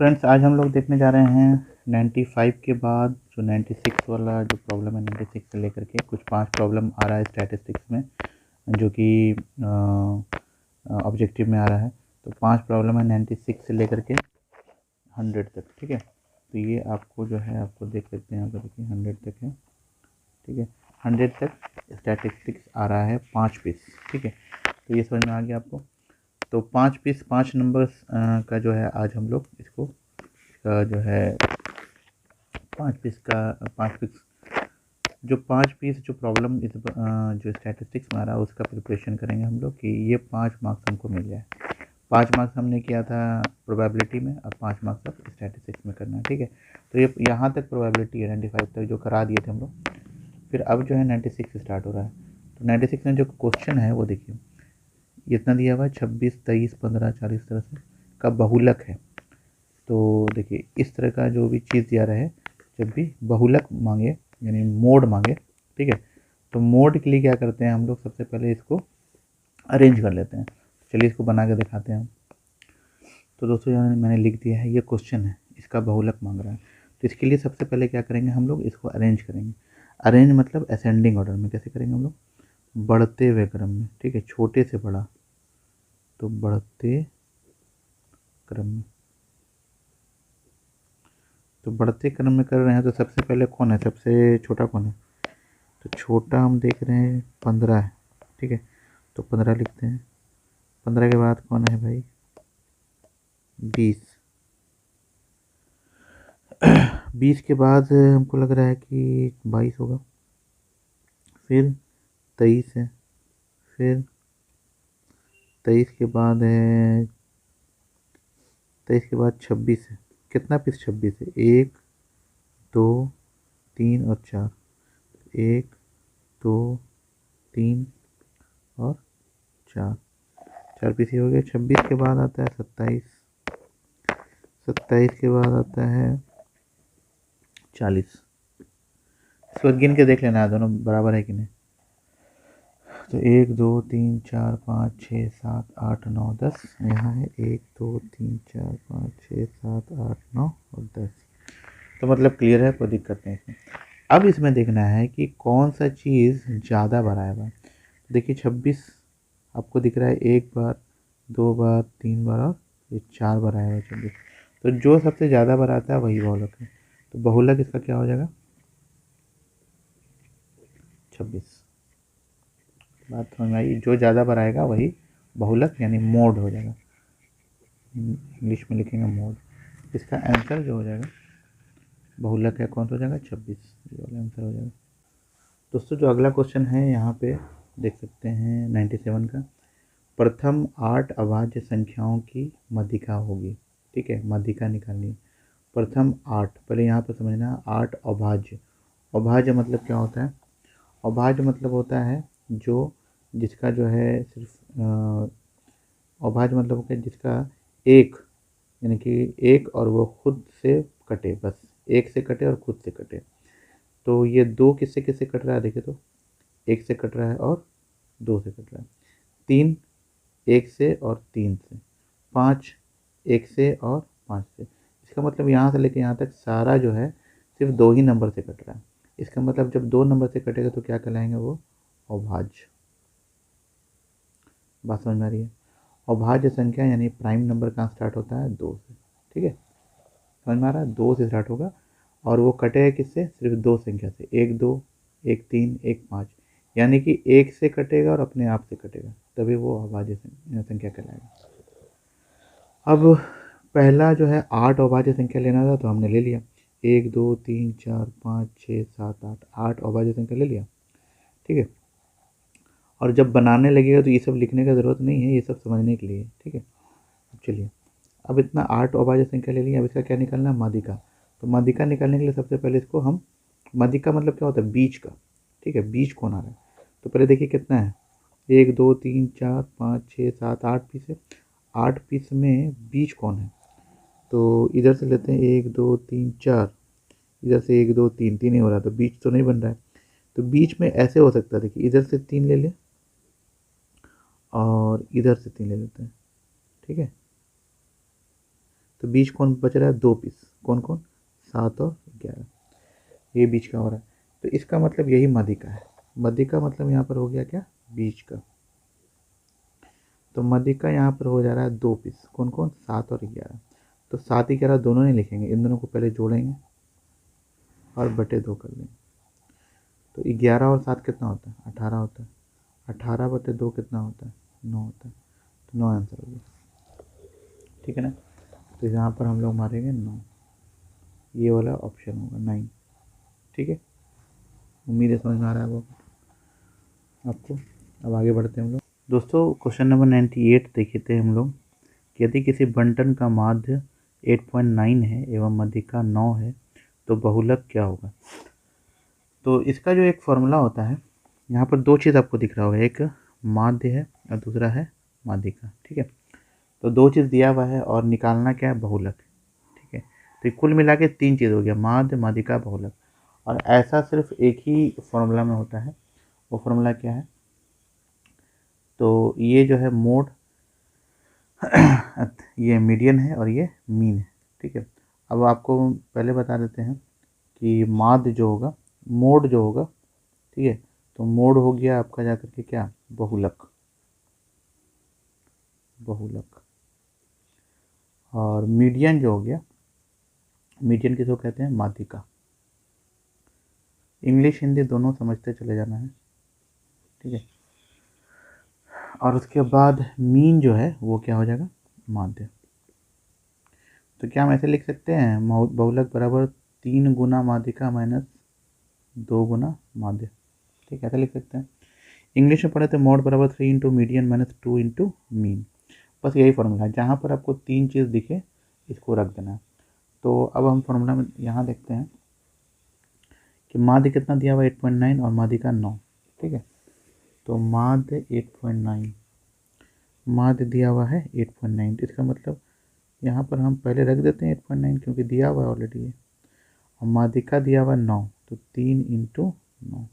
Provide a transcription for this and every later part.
Friends, आज हम लोग देखने जा रहे हैं 95 के बाद जो 96 वाला जो प्रॉब्लम है, 96 से लेकर के कुछ 5 प्रॉब्लम आ रहा है स्टैटिस्टिक्स में, जो कि ऑब्जेक्टिव में आ रहा है। तो 5 प्रॉब्लम है 96 से लेकर के 100 तक। ठीक है, तो ये आपको जो है आपको देख सकते हैं, यहाँ पर देखिए 100 तक है। ठीक है, 100 तक स्टैटिस्टिक्स आ रहा है 5 पीस। ठीक है, तो ये समझ में आ गया आपको। तो 5 पीस 5 नंबर्स का जो है आज हम लोग इसको जो है 5 पीस का 5 पीस जो 5 पीस जो प्रॉब्लम इस जो स्टैटिस्टिक्स में आ रहा है उसका प्रिपरेशन करेंगे हम लोग कि ये 5 मार्क्स हमको मिल जाए। 5 मार्क्स हमने किया था प्रोबेबिलिटी में, अब 5 मार्क्स अब स्टैटिस्टिक्स में करना है। ठीक है, तो ये यहाँ तक प्रोबेबिलिटी है 95 तक जो करा दिए थे हम लोग। फिर अब जो है 96 स्टार्ट हो रहा है। तो 96 में जो क्वेश्चन है वो देखिए, इतना दिया हुआ है 26, 23, 15, 40 तरह से का बहुलक है। तो देखिए इस तरह का जो भी चीज़ दिया रहे, जब भी बहुलक मांगे यानी मोड मांगे, ठीक है, तो मोड के लिए क्या करते हैं हम लोग, सबसे पहले इसको अरेंज कर लेते हैं। चलिए इसको बना के दिखाते हैं हम। तो दोस्तों यहाँ मैंने लिख दिया है, ये क्वेश्चन है, इसका बहुलक मांग रहा है। तो इसके लिए सबसे पहले क्या करेंगे हम लोग, इसको अरेंज करेंगे। अरेंज मतलब असेंडिंग ऑर्डर में। कैसे करेंगे हम लोग, बढ़ते हुए क्रम में। ठीक है, छोटे से बड़ा, तो बढ़ते क्रम में। तो बढ़ते क्रम में कर रहे हैं, तो सबसे पहले कौन है, सबसे छोटा कौन है, तो छोटा हम देख रहे हैं 15 है। ठीक है, तो 15 लिखते हैं। 15 के बाद कौन है भाई, 20। 20 के बाद हमको लग रहा है कि 22 होगा। फिर 23 है। फिर 23 के बाद है, 23 के बाद 26 है। कितना पीस 26 है, 1, 2, 3 और 4। 1, 2, 3 और 4, 4 पीस ही हो गए। 26 के बाद आता है 27। 27 के बाद आता है 40। इसके बाद गिन के देख लेना है दोनों बराबर है कि नहीं। तो 1, 2, 3, 4, 5, 6, 7, 8, 9, 10। यहाँ है 1, 2, 3, 4, 5, 6, 7, 8, 9 और 10। तो मतलब क्लियर है, कोई दिक्कत नहीं इसमें। अब इसमें देखना है कि कौन सा चीज़ ज़्यादा भरा है। देखिए 26 आपको दिख रहा है, एक बार, 2 बार, 3 बार और ये 4 बार आया है 26। तो जो सबसे ज़्यादा बार आता है वही बहुलक है। तो बहुलक इसका क्या हो जाएगा, 26। बात समझ में आई, जो ज़्यादा बार आएगा वही बहुलक यानी मोड हो जाएगा। इंग्लिश में लिखेंगे मोड। इसका आंसर जो हो जाएगा बहुलक है, कौन सा हो जाएगा, 26। ये वाला आंसर हो जाएगा। दोस्तों जो अगला क्वेश्चन है यहाँ पे देख सकते हैं 97 का, प्रथम 8 अभाज्य संख्याओं की मध्यिका होगी। ठीक है, मध्यिका निकालनी है। प्रथम 8, पहले यहाँ पर समझना, 8 अभाज्य। अभाज्य मतलब क्या होता है, अभाज्य मतलब होता है जो जिसका जो है सिर्फ अभाज्य मतलब होता है जिसका एक, यानी कि एक और वो खुद से कटे, बस एक से कटे और खुद से कटे। तो ये 2 किससे किससे कट रहा है, देखे तो 1 से कट रहा है और 2 से कट रहा है। 3 1 से और 3 से। 5 1 से और 5 से। इसका मतलब यहाँ से लेकर यहाँ तक सारा जो है सिर्फ 2 ही नंबर से कट रहा है। इसका मतलब जब 2 नंबर से कटेगा तो क्या कहलाएंगे, वो अभाज्य। बात समझ में आ रही है। अभाज्य संख्या यानी प्राइम नंबर कहाँ स्टार्ट होता है, 2 से। ठीक है, समझ में आ रहा है, 2 से स्टार्ट होगा और वो कटेगा किससे, सिर्फ 2 संख्या से, 1 2, 1 3, 1 5। यानी कि 1 से कटेगा और अपने आप से कटेगा, तभी वो अभाज्य संख्या कहलाएगा। अब पहला जो है 8 अभाज्य संख्या लेना था, तो हमने ले लिया। 1 2 3 4 5 6 7 8, 8 अभाज्य संख्या ले लिया। ठीक है, और जब बनाने लगेगा तो ये सब लिखने का ज़रूरत नहीं है, ये सब समझने के लिए। ठीक है, चलिए अब इतना 8 अभाज्य संख्या ले लिया, अब इसका क्या निकालना है, माध्यिका। तो माध्यिका निकालने के लिए सबसे पहले इसको हम, माध्यिका मतलब क्या होता है, बीच का। ठीक है, बीच कौन आ रहा है, तो पहले देखिए कितना है, 1 2 3 4 5 6 7 8 पीस है। 8 पीस में बीच कौन है, तो इधर से लेते हैं 1 2 3 4, इधर से 1 2 3, 3 ही हो रहा है, तो बीच तो नहीं बन रहा है। तो बीच में ऐसे हो सकता है, देखिए इधर से 3 ले लें और इधर से 3 ले लेते हैं। ठीक है, तो बीच कौन बच रहा है, 2 पीस, कौन कौन, 7 और 11, ये बीच का हो रहा है। तो इसका मतलब यही मध्य है। मध्य का मतलब यहाँ पर हो गया क्या, बीच का। तो मध्य का यहाँ पर हो जा रहा है 2 पीस, कौन कौन, 7 और 11। तो 7 11 दोनों नहीं लिखेंगे, इन दोनों को पहले जोड़ेंगे और बटे 2 कर देंगे। तो 11 और 7 कितना होता है, 18 होता है। 18 बटे 2 कितना होता है, 9 होता है। तो 9 आंसर हो गया, ठीक है ना। तो यहाँ पर हम लोग मारेंगे 9, ये वाला ऑप्शन होगा 9, ठीक है। उम्मीद है समझ में आ रहा है वो आपको। अब आगे बढ़ते हैं हम लोग। दोस्तों क्वेश्चन नंबर 98 देखे थे हम लोग कि यदि किसी बंटन का माध्य 8.9 है एवं मध्यिका 9 है तो बहुलक क्या होगा। तो इसका जो एक फॉर्मूला होता है, यहाँ पर 2 चीज़ आपको दिख रहा होगा, एक माध्य है और दूसरा है माध्यिका, ठीक है। तो 2 चीज़ दिया हुआ है और निकालना क्या है, बहुलक, ठीक है। तो कुल मिला के 3 चीज़ हो गया, माध्य, माध्यिका, बहुलक। और ऐसा सिर्फ एक ही फॉर्मूला में होता है, वो फॉर्मूला क्या है, तो ये जो है मोड ये मीडियन है और ये मीन है, ठीक है। अब आपको पहले बता देते हैं कि माध्य जो होगा, मोड जो होगा, ठीक है, तो मोड हो गया आपका जाकर के क्या, बहुलक, बहुलक। और मीडियन जो हो गया, मीडियन किसको कहते हैं, माध्यिका। इंग्लिश हिंदी दोनों समझते चले जाना है, ठीक है। और उसके बाद मीन जो है वो क्या हो जाएगा, माध्य। तो क्या हम ऐसे लिख सकते हैं, बहुलक बराबर 3 गुना माध्यिका माइनस 2 गुना माध्य, ठीक है, ऐसा लिख सकते हैं। इंग्लिश में पढ़े तो मोड बराबर 3 into median minus 2 into mean. बस यही फॉर्मूला है, जहाँ पर आपको 3 चीज़ दिखे इसको रख देना है। तो अब हम फॉर्मूला में यहाँ देखते हैं कि माध्य कितना दिया हुआ है, 8.9 और माध्यिका 9, ठीक है। तो माध्य 8.9, माध्य दिया हुआ है 8.9, तो इसका मतलब यहाँ पर हम पहले रख देते हैं 8.9 क्योंकि दिया हुआ है ऑलरेडी है। और माध्यिका दिया हुआ 9, तो 3 इंटू 9,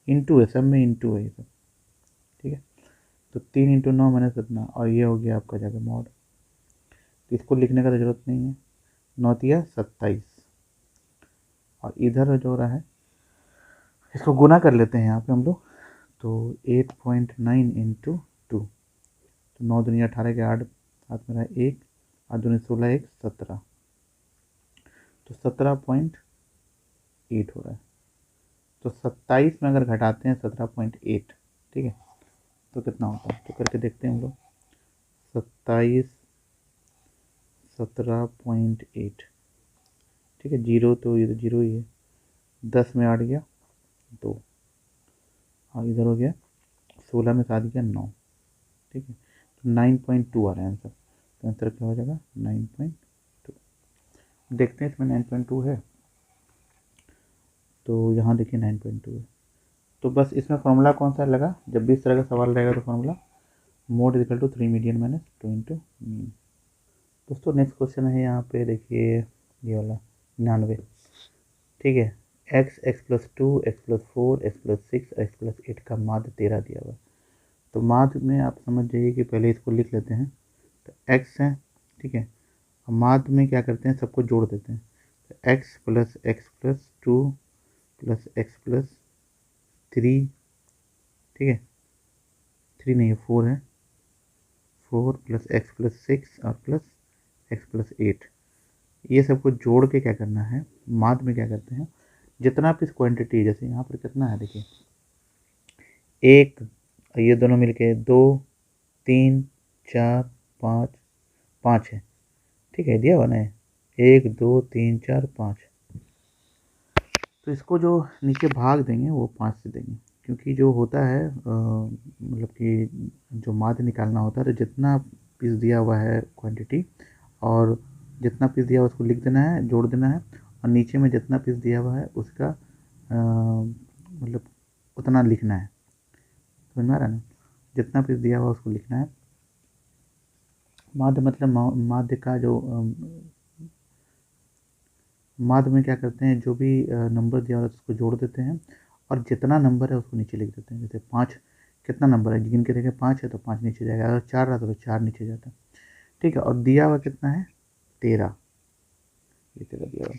इंटू है, सब में इंटू है ये सब, ठीक है। तो 3 इंटू 9 माइनस कितना, और ये हो गया आपका जगह मॉड। तो इसको लिखने का तो जरूरत नहीं है, 9 तिया 27, और इधर जो रहा है इसको गुना कर लेते हैं यहाँ पे हम लोग। तो 8.9 इंटू 2, तो 9 दुनिया 18 के 8, हाथ में रहा 1, 8 दूनी 16, 1 17, तो 17.8 हो रहा है। तो 27 में अगर घटाते हैं 17.8, ठीक है, तो कितना होता है, तो करके देखते हैं हम लोग। 27 17.8, ठीक है, जीरो तो ये तो जीरो ही है, 10 में 8 गया 2, और इधर हो गया 16 में 7 गया 9, ठीक है। तो 9.2 आ रहा है आंसर। तो आंसर क्या हो जाएगा, 9.2। देखते हैं इसमें 9.2 है, तो यहाँ देखिए 9.2 है। तो बस इसमें फॉर्मूला कौन सा लगा, जब भी इस तरह का सवाल रहेगा तो formula mode equal to 3 median minus 2 into mean. दोस्तों नेक्स्ट क्वेश्चन है यहाँ पे देखिए, ये वाला 99, ठीक है। x+2 x+4 x+6 x+8 का माध्य 13 दिया हुआ है। तो माध्य में आप समझ जाइए कि पहले इसको लिख लेते हैं। तो x है, ठीक है, और माध्य में क्या करते हैं, सबको जोड़ देते हैं। तो x plus x+2 plus x+3, ठीक है, 3 नहीं है 4 है, 4 प्लस x+6 और प्लस x+8, ये सबको जोड़ के क्या करना है, माध्य में क्या करते हैं, जितना पीस क्वांटिटी, जैसे यहाँ पर कितना है देखिए, 1, ये दोनों मिलके 2 3 4 5, 5 है, ठीक है, दिया हुआ ना 1 2 3 4 5। तो इसको जो नीचे भाग देंगे वो 5 से देंगे, क्योंकि जो होता है मतलब कि जो माध्य निकालना होता है, तो जितना पीस दिया हुआ है क्वांटिटी, और जितना पीस दिया हुआ उसको लिख देना है, जोड़ देना है, और नीचे में जितना पीस दिया हुआ है उसका मतलब उतना लिखना है, समझ में आ रहा है ना, जितना पीस दिया हुआ उसको लिखना है। माध्य मतलब माध्य का जो माध्य में क्या करते हैं, जो भी नंबर दिया हुआ है उसको जोड़ देते हैं, और जितना नंबर है उसको नीचे लिख देते हैं। जैसे 5 कितना नंबर है, गिन के देखें 5 है तो 5 नीचे जाएगा, अगर 4 रहा तो 4 नीचे जाता है, ठीक है। और दिया हुआ कितना है 13, ये 13 दिया हुआ।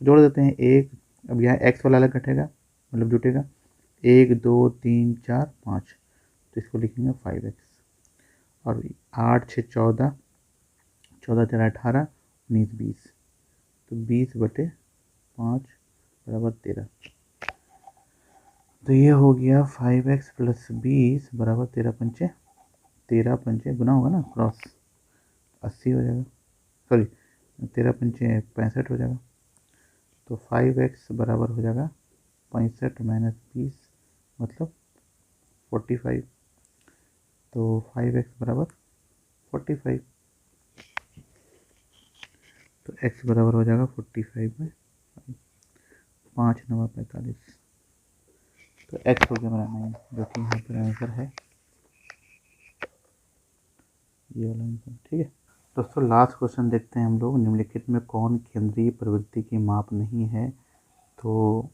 जोड़ देते हैं एक, अब यहाँ एक्स वाला अलग घटेगा, मतलब जुटेगा 1 2 3 4 5, तो इसको लिखेंगे 5x। और 8 6 14, 14 13 18 19 20, तो 20/5 बराबर 13। तो ये हो गया 5x + 20 बराबर 13 पंचे गुना होगा ना, क्रॉस 80 हो जाएगा, सॉरी 13 पंचे 65 हो जाएगा। तो 5x बराबर हो जाएगा 65 - 20 मतलब 45। तो 5x बराबर 45, तो x बराबर हो जाएगा 45/5, 5 9 45। तो x हो गया मेरा 9, जो कि यहाँ पर आंसर है ये वाला आंसर। ठीक है दोस्तों, लास्ट क्वेश्चन देखते हैं हम लोग। निम्नलिखित में कौन केंद्रीय प्रवृत्ति की माप नहीं है? तो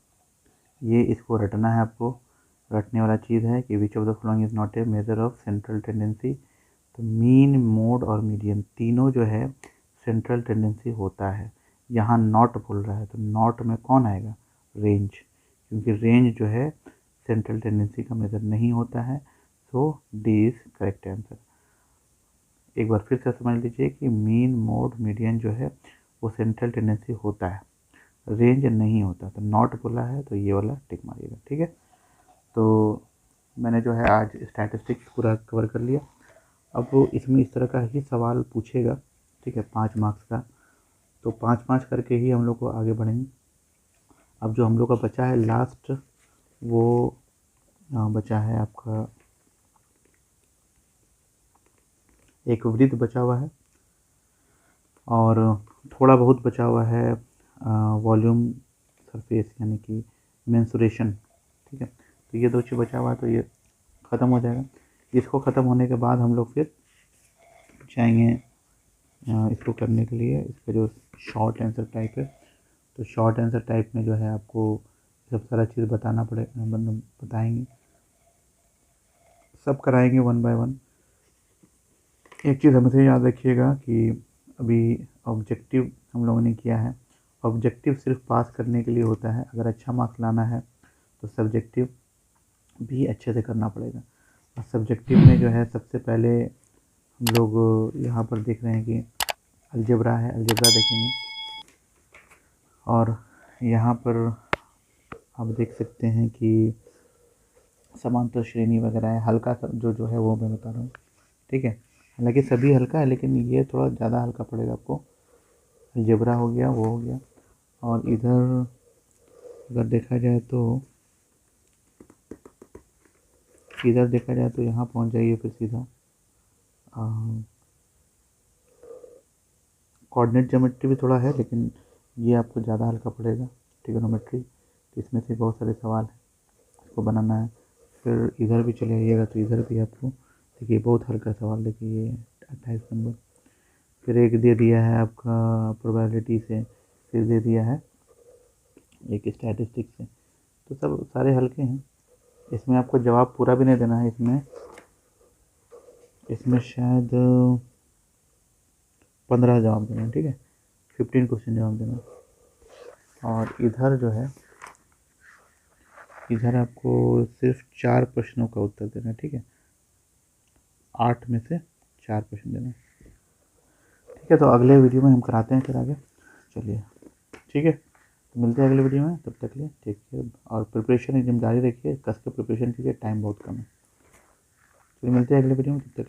ये इसको रटना है आपको। रटने वाला चीज़ है कि which of the following is not a measure of central tendency. तो मीन, मोड और मीडियन तीनों जो है सेंट्रल टेंडेंसी होता है। यहाँ नॉट बोल रहा है, तो नॉट में कौन आएगा? रेंज, क्योंकि रेंज जो है सेंट्रल टेंडेंसी का मेजर नहीं होता है। सो डी इज करेक्ट आंसर। एक बार फिर से समझ लीजिए कि मीन, मोड, मीडियन जो है वो सेंट्रल टेंडेंसी होता है, रेंज नहीं होता। तो नॉट बोला है तो ये वाला टिक मारिएगा। ठीक है, तो मैंने जो है आज स्टैटिस्टिक्स पूरा कवर कर लिया। अब वो इसमें इस तरह का ही सवाल पूछेगा, ठीक है, 5 मार्क्स का। तो 5-5 करके ही हम लोग को आगे बढ़ेंगे। अब जो हम लोग का बचा है लास्ट, वो बचा है आपका एक वृत्त बचा हुआ है, और थोड़ा बहुत बचा हुआ है वॉल्यूम सरफेस, यानी कि मेंसुरेशन। ठीक है, तो ये 2 चीज़ बचा हुआ है, तो ये ख़त्म हो जाएगा। इसको ख़त्म होने के बाद हम लोग फिर जाएंगे इसको करने के लिए, इसका जो शॉर्ट आंसर टाइप है। तो शॉर्ट आंसर टाइप में जो है आपको सब सारा चीज़ बताना पड़ेगा, बताएंगे, सब कराएंगे 1 बाय 1। एक चीज़ हमेशा याद रखिएगा कि अभी ऑब्जेक्टिव हम लोगों ने किया है। ऑब्जेक्टिव सिर्फ पास करने के लिए होता है। अगर अच्छा मार्क्स लाना है तो सब्जेक्टिव भी अच्छे से करना पड़ेगा। और सब्जेक्टिव में जो है सबसे पहले हम लोग यहाँ पर देख रहे हैं कि अलजेब्रा है, अलजेब्रा देखेंगे। और यहाँ पर आप देख सकते हैं कि समांतर श्रेणी वगैरह है, हल्का जो है वो मैं बता रहा हूँ। ठीक है, हालांकि सभी हल्का है, लेकिन ये थोड़ा ज़्यादा हल्का पड़ेगा आपको। अलजेब्रा हो गया, वो हो गया। और इधर अगर देखा जाए तो यहाँ पहुँच जाइए फिर सीधा कोऑर्डिनेट ज्योमेट्री भी थोड़ा है, लेकिन ये आपको ज़्यादा हल्का पड़ेगा। ट्रिग्नोमेट्री, तो इसमें से बहुत सारे सवाल हैं, इसको बनाना है। फिर इधर भी चले आइएगा, तो इधर भी आपको देखिए बहुत हल्का सवाल, देखिए ये 28 नंबर। फिर एक दे दिया है आपका प्रोबेबिलिटी से, फिर दे दिया है एक स्टैटिस्टिक्स से। तो सब सारे हल्के हैं। इसमें आपको जवाब पूरा भी नहीं देना है। इसमें शायद 15 जवाब देना है। ठीक है, 15 क्वेश्चन जवाब देना। और इधर जो है, इधर आपको सिर्फ 4 प्रश्नों का उत्तर देना है। ठीक है, 8 में से 4 प्रश्न देना है। ठीक है, तो अगले वीडियो में हम कराते हैं फिर आगे। चलिए, ठीक है, तो मिलते हैं अगले वीडियो में। तब तक के लिए टेक केयर, और प्रिपरेशन एकदम जारी रखिए, कस के प्रिपरेशन कीजिए, टाइम बहुत कम है। चलिए मिलते हैं अगले वीडियो में, तब तक।